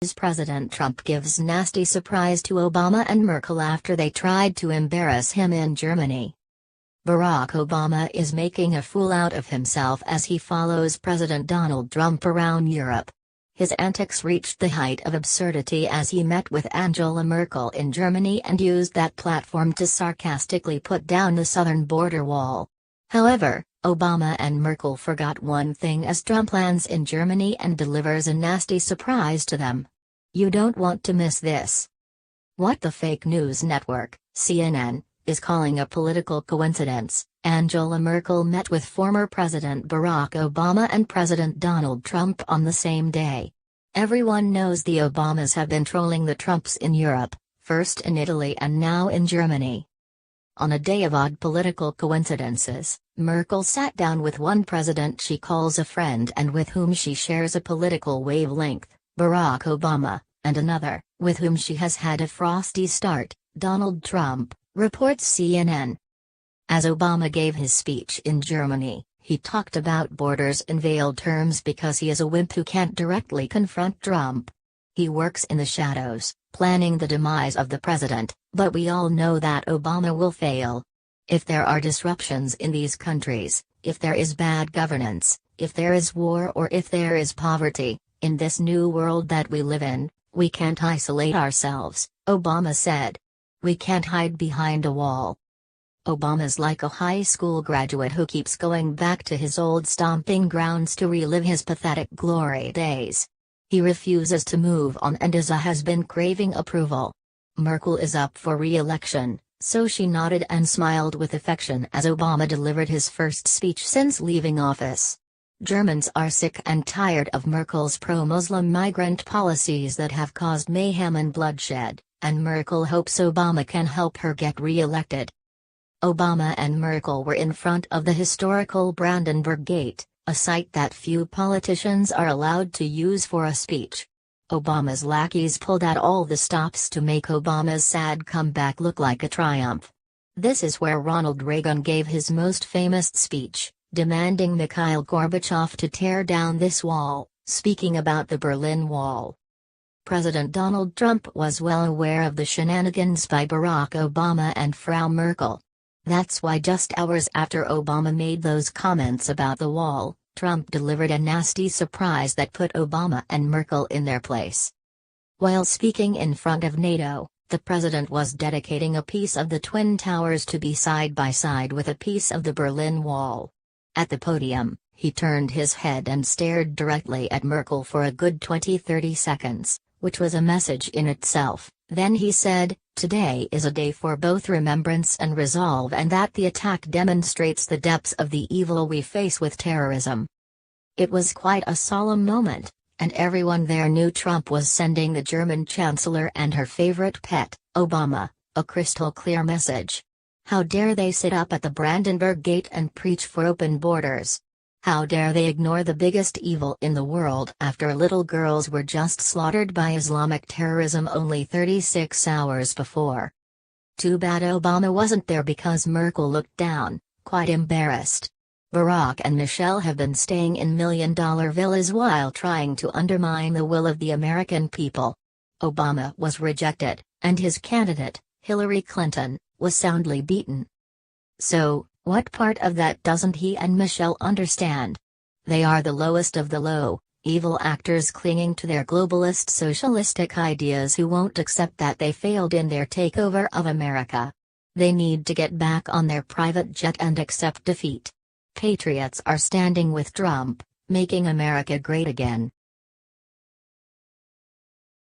US's President Trump gives nasty surprise to Obama and Merkel after they tried to embarrass him in Germany. Barack Obama is making a fool out of himself as he follows President Donald Trump around Europe. His antics reached the height of absurdity as he met with Angela Merkel in Germany and used that platform to sarcastically put down the southern border wall. However, Obama and Merkel forgot one thing as Trump lands in Germany and delivers a nasty surprise to them. You don't want to miss this. What the fake news network, CNN, is calling a political coincidence, Angela Merkel met with former President Barack Obama and President Donald Trump on the same day. Everyone knows the Obamas have been trolling the Trumps in Europe, first in Italy and now in Germany. On a day of odd political coincidences, Merkel sat down with one president she calls a friend and with whom she shares a political wavelength, Barack Obama, and another, with whom she has had a frosty start, Donald Trump, reports CNN. As Obama gave his speech in Germany, he talked about borders in veiled terms because he is a wimp who can't directly confront Trump. He works in the shadows, planning the demise of the president, but we all know that Obama will fail. If there are disruptions in these countries, if there is bad governance, if there is war or if there is poverty, in this new world that we live in, we can't isolate ourselves, Obama said. We can't hide behind a wall. Obama's like a high school graduate who keeps going back to his old stomping grounds to relive his pathetic glory days. He refuses to move on and has been craving approval. Merkel is up for re-election, so she nodded and smiled with affection as Obama delivered his first speech since leaving office. Germans are sick and tired of Merkel's pro-Muslim migrant policies that have caused mayhem and bloodshed, and Merkel hopes Obama can help her get re-elected. Obama and Merkel were in front of the historical Brandenburg Gate, a site that few politicians are allowed to use for a speech. Obama's lackeys pulled out all the stops to make Obama's sad comeback look like a triumph. This is where Ronald Reagan gave his most famous speech, demanding Mikhail Gorbachev to tear down this wall, speaking about the Berlin Wall. President Donald Trump was well aware of the shenanigans by Barack Obama and Frau Merkel. That's why just hours after Obama made those comments about the wall, Trump delivered a nasty surprise that put Obama and Merkel in their place. While speaking in front of NATO, the president was dedicating a piece of the Twin Towers to be side by side with a piece of the Berlin Wall. At the podium, he turned his head and stared directly at Merkel for a good 20-30 seconds, which was a message in itself. Then he said, "Today is a day for both remembrance and resolve, and that the attack demonstrates the depths of the evil we face with terrorism." It was quite a solemn moment, and everyone there knew Trump was sending the German chancellor and her favorite pet, Obama, a crystal clear message. How dare they sit up at the Brandenburg Gate and preach for open borders? How dare they ignore the biggest evil in the world after little girls were just slaughtered by Islamic terrorism only 36 hours before? Too bad Obama wasn't there because Merkel looked down, quite embarrassed. Barack and Michelle have been staying in million-dollar villas while trying to undermine the will of the American people. Obama was rejected, and his candidate, Hillary Clinton, was soundly beaten. So, what part of that doesn't he and Michelle understand? They are the lowest of the low, evil actors clinging to their globalist socialistic ideas who won't accept that they failed in their takeover of America. They need to get back on their private jet and accept defeat. Patriots are standing with Trump, making America great again.